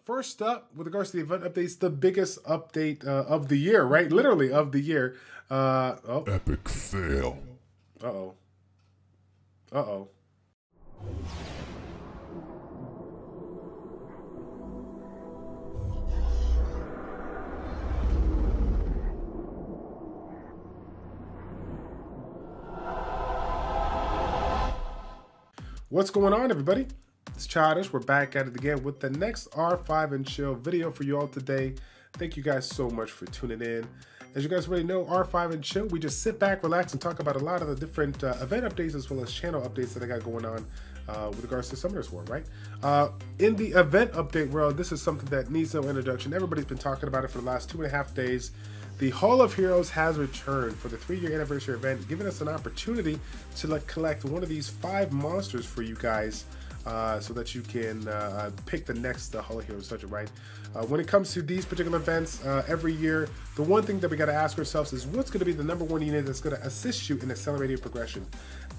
First up, with regards to the event updates, the biggest update of the year, right? Literally of the year. Epic fail. Uh-oh. Uh-oh. What's going on, everybody? It's Childish. We're back at it again with the next R5 and Chill video for you all today. Thank you guys so much for tuning in. As you guys already know, R5 and Chill, we just sit back, relax, and talk about a lot of the different event updates as well as channel updates that I got going on with regards to Summoners War, right? In the event update world, this is something that needs no introduction. Everybody's been talking about it for the last 2.5 days. The Hall of Heroes has returned for the 3-year anniversary event, giving us an opportunity to collect one of these 5 monsters for you guys so that you can pick the next Hall of Heroes dungeon, right? When it comes to these particular events, every year, the one thing that we got to ask ourselves is what's going to be the #1 unit that's going to assist you in accelerating progression.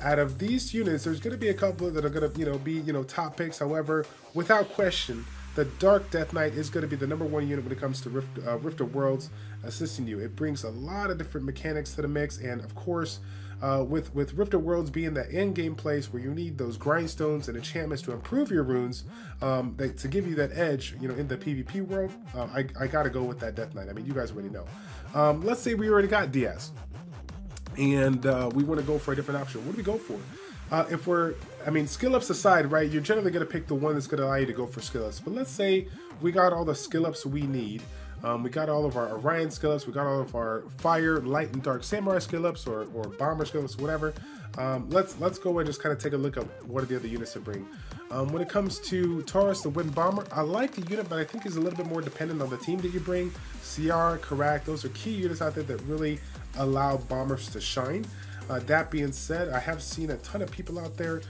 Out of these units, there's going to be a couple that are going to be top picks. However, without question, the Dark Death Knight is going to be the #1 unit when it comes to Rift of Worlds assisting you. It brings a lot of different mechanics to the mix, and of course, with Rift of Worlds being the end game place where you need those grindstones and enchantments to improve your runes, to give you that edge, in the PvP world, I gotta go with that Death Knight. I mean, you guys already know. Let's say we already got Diaz, and we want to go for a different option. What do we go for? Skill ups aside, right, you're generally going to pick the one that's going to allow you to go for skill ups. But let's say we got all the skill ups we need. We got all of our Orion skill ups. We got all of our Fire, Light, and Dark Samurai skill ups, or Bomber skill ups, whatever. Let's go and just kind of take a look at what are the other units to bring. When it comes to Taurus, the Wind Bomber, I like the unit, but I think he's a little bit more dependent on the team that you bring. Ciara, Karak, those are key units out there that really allow bombers to shine. That being said, I have seen a ton of people out there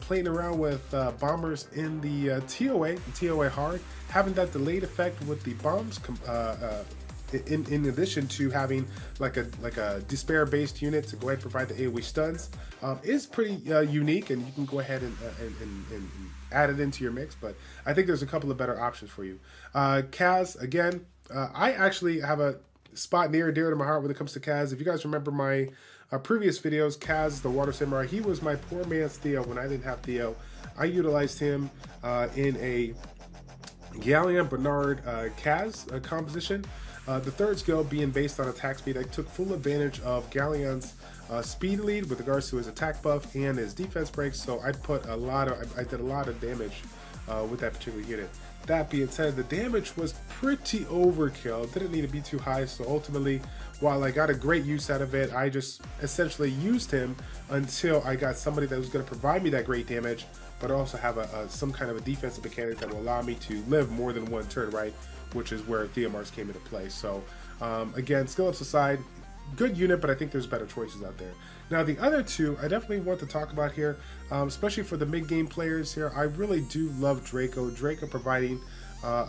playing around with bombers in the TOA hard, having that delayed effect with the bombs. In addition to having like a despair-based unit to go ahead and provide the AoE stuns, is pretty unique, and you can go ahead and add it into your mix. But I think there's a couple of better options for you. Kaz, again, I actually have a spot near and dear to my heart when it comes to Kaz. If you guys remember my previous videos, Kaz, the Water Samurai, he was my poor man's Theo when I didn't have Theo. I utilized him in a Galleon Bernard Kaz composition. The third skill being based on attack speed, I took full advantage of Galleon's speed lead with regards to his attack buff and his defense breaks, so I did a lot of damage with that particular unit. That being said, the damage was pretty overkill. Didn't need to be too high, so ultimately, while I got a great use out of it, I just essentially used him until I got somebody that was going to provide me that great damage, but also have some kind of a defensive mechanic that will allow me to live more than one turn, right? Which is where Theomars came into play. So, again, skill ups aside, good unit, but I think there's better choices out there. Now, the other two, I definitely want to talk about here, especially for the mid-game players here. I really do love Draco. Draco providing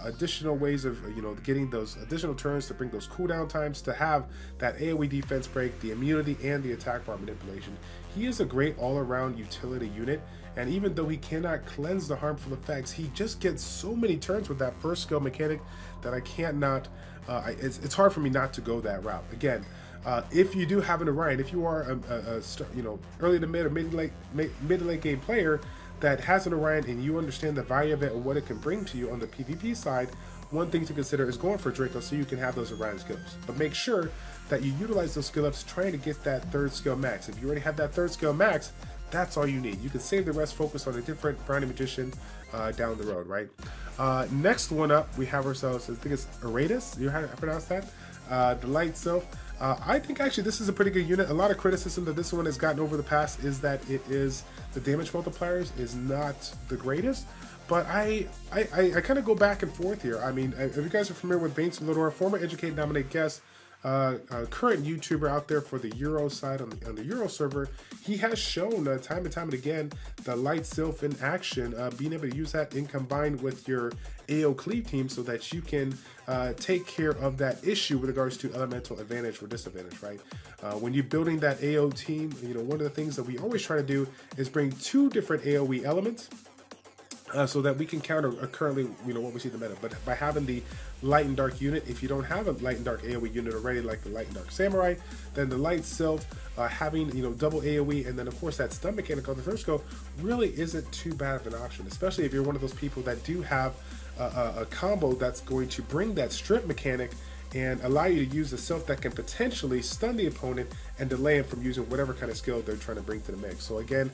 additional ways of, getting those additional turns to bring those cooldown times, to have that AoE defense break, the immunity, and the attack bar manipulation. He is a great all-around utility unit, and even though he cannot cleanse the harmful effects, he just gets so many turns with that first skill mechanic that I can't not, it's hard for me not to go that route. Again, if you do have an Orion, if you are a early to mid or mid to late game player that has an Orion and you understand the value of it and what it can bring to you on the PvP side, one thing to consider is going for Draco so you can have those Orion skills. But make sure that you utilize those skill ups trying to get that third skill max. If you already have that third skill max, that's all you need. You can save the rest, focus on a different Brownie Magician down the road, right? Next one up, we have ourselves, I think it's Aratus. You know how to pronounce that? The Light Sylph. I think actually this is a pretty good unit. A lot of criticism that this one has gotten over the past is that the damage multipliers is not the greatest. But I kind of go back and forth here. I mean, if you guys are familiar with Bain Solidor, former Educate Nominate guest, current YouTuber out there for the Euro side on the Euro server, he has shown time and time and again the Light Sylph in action, being able to use that in combined with your AO Cleave team so that you can take care of that issue with regards to elemental advantage or disadvantage, right? When you're building that AO team, one of the things that we always try to do is bring 2 different AoE elements so that we can counter currently, what we see in the meta. But by having the light and dark unit, if you don't have a light and dark AoE unit already, like the light and dark samurai, then the light sylph, having double AoE, and then of course that stun mechanic on the first go really isn't too bad of an option, especially if you're one of those people that do have a combo that's going to bring that strip mechanic and allow you to use a sylph that can potentially stun the opponent and delay him from using whatever kind of skill they're trying to bring to the mix. So again,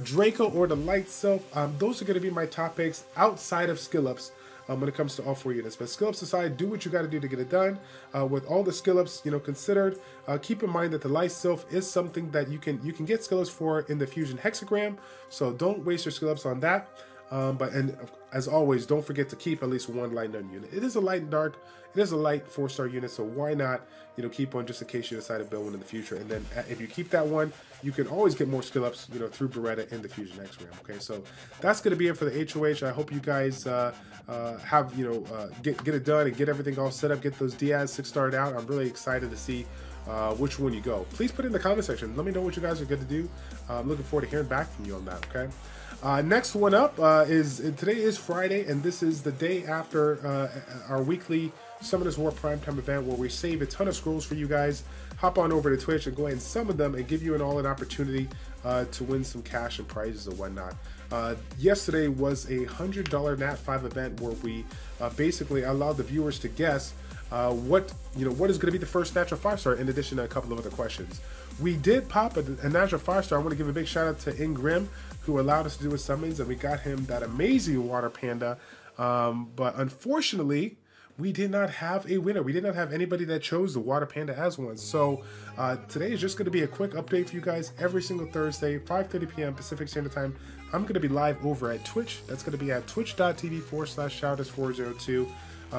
Draco or the light sylph, those are going to be my top picks outside of skill ups when it comes to all 4 units. But skill ups aside, do what you got to do to get it done. With all the skill ups considered, keep in mind that the light sylph is something that you can get skill ups for in the fusion hexagram, so don't waste your skill ups on that. And as always, don't forget to keep at least one light and dark unit. It is a light and dark, it is a light 4-star unit, so why not keep one just in case you decide to build one in the future. And then if you keep that one, you can always get more skill ups through Beretta in the fusion hexagram. Okay, so that's going to be it for the HOH. I hope you guys have get it done and get everything all set up, get those Diaz 6-starred out. I'm really excited to see which one you go. Please put it in the comment section. Let me know what you guys are going to do. I'm looking forward to hearing back from you on that. Okay. Next one up today is Friday, and this is the day after our weekly Summoners War Primetime event where we save a ton of scrolls for you guys. Hop on over to Twitch and go ahead and summon them and give you an opportunity to win some cash and prizes and whatnot. Yesterday was a $100 Nat 5 event where we basically allowed the viewers to guess what is going to be the first natural 5-star, in addition to a couple of other questions. We did pop a natural 5-star. I want to give a big shout out to Ingrim, who allowed us to do his summons, and we got him that amazing water panda. But unfortunately, we did not have a winner. We did not have anybody that chose the water panda as one. So today is just going to be a quick update for you guys. Every single Thursday, 5:30 p.m. Pacific Standard Time, I'm going to be live over at Twitch. That's going to be at twitch.tv/Childish402.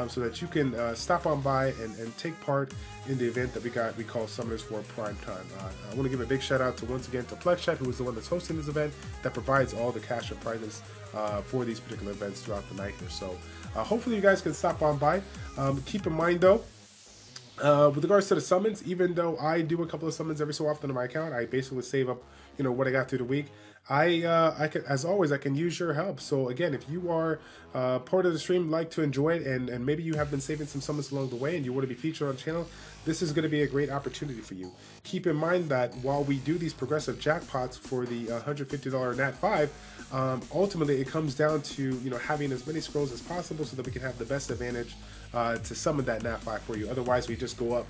So that you can stop on by and take part in the event that we call Summoners War Prime Time. I want to give a big shout out once again to PlexChat, who is the one that's hosting this event, that provides all the cash and prizes for these particular events throughout the night here. So hopefully you guys can stop on by. Keep in mind though, with regards to the summons, even though I do a couple of summons every so often on my account, I basically save up what I got through the week. I can, as always, I can use your help. So again, if you are part of the stream, like to enjoy it, and maybe you have been saving some summons along the way and you want to be featured on the channel, this is going to be a great opportunity for you. Keep in mind that while we do these progressive jackpots for the $150 Nat 5, ultimately it comes down to having as many scrolls as possible so that we can have the best advantage to summon that Nat 5 for you. Otherwise, we just go up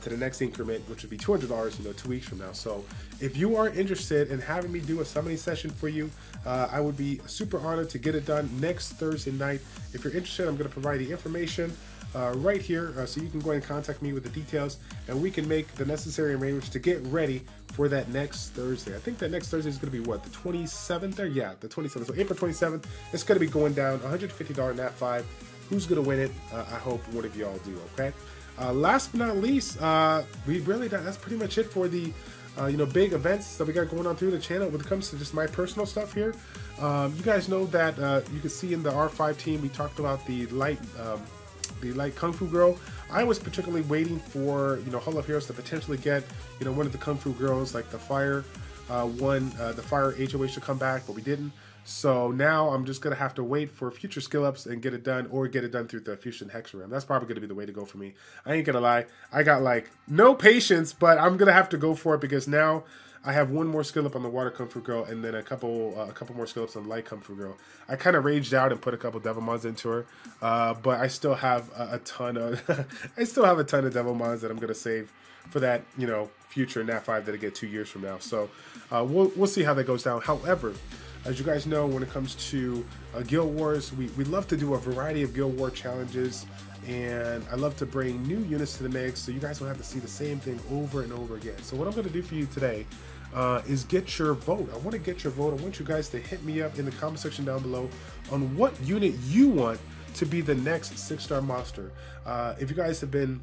to the next increment, which would be $200 2 weeks from now. So if you are interested in having me do a summoning session for you, I would be super honored to get it done next Thursday night. If you're interested, I'm going to provide the information right here, so you can go ahead and contact me with the details, and we can make the necessary arrangements to get ready for that next Thursday. I think that next Thursday is going to be what, the 27th? Or yeah, the 27th. So April 27th, it's going to be going down, $150 Nat 5. Who's going to win it? I hope one of y'all do. Okay. Last but not least, that's pretty much it for the big events that we got going on through the channel. When it comes to just my personal stuff here, you guys know that you can see in the R5 team, we talked about the light Kung Fu girl. I was particularly waiting for Hall of Heroes to potentially get one of the Kung Fu girls, like the fire the fire HOH to come back, but we didn't. So now I'm just gonna have to wait for future skill ups and get it done, or get it done through the fusion hexagram. That's probably gonna be the way to go for me. I ain't gonna lie, I got like no patience, but I'm gonna have to go for it because now I have one more skill up on the water Kung Fu girl, and then a couple more skill ups on light Kung Fu girl. I kind of raged out and put a couple Devilmons into her, but I still have a ton of Devilmons that I'm gonna save for that future Nat 5 that I get 2 years from now. So we'll see how that goes down. However, as you guys know, when it comes to Guild Wars, we love to do a variety of Guild War challenges, and I love to bring new units to the mix so you guys don't have to see the same thing over and over again. So what I'm going to do for you today is get your vote. I want to get your vote. I want you guys to hit me up in the comment section down below on what unit you want to be the next 6-star monster. If you guys have been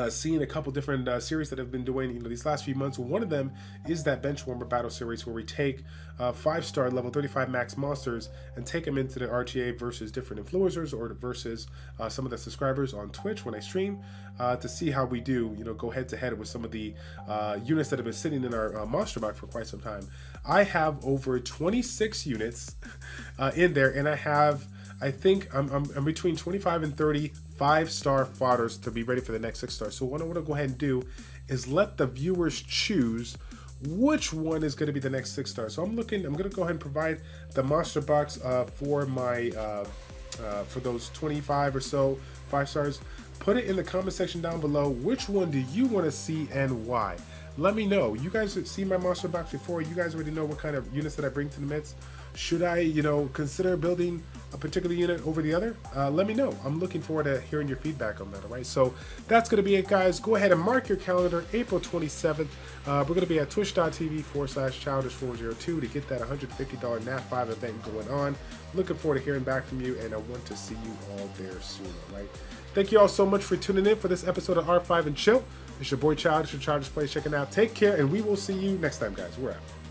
seen a couple different series that have been doing, these last few months. One of them is that Benchwarmer battle series where we take 5-star level 35 max monsters and take them into the RTA versus different influencers or versus some of the subscribers on Twitch when I stream to see how we do, go head to head with some of the units that have been sitting in our monster box for quite some time. I have over 26 units in there, and I think I'm between 25 and 30 5-star fodders to be ready for the next 6-star. So what I want to go ahead and do is let the viewers choose which one is going to be the next 6-star. So I'm going to go ahead and provide the monster box for my for those 25 or so 5-stars. Put it in the comment section down below. Which one do you want to see and why? Let me know. You guys have seen my monster box before. You guys already know what kind of units that I bring to the midst. Should I, consider building a particular unit over the other? Let me know. I'm looking forward to hearing your feedback on that, all right? So that's going to be it, guys. Go ahead and mark your calendar, April 27th. We're going to be at twitch.tv/childish402 to get that $150 NAF5 event going on. Looking forward to hearing back from you, and I want to see you all there soon, all right? Thank you all so much for tuning in for this episode of R5 and Chill. It's your boy Childish from ChildishPlays checking out. Take care, and we will see you next time, guys. We're out.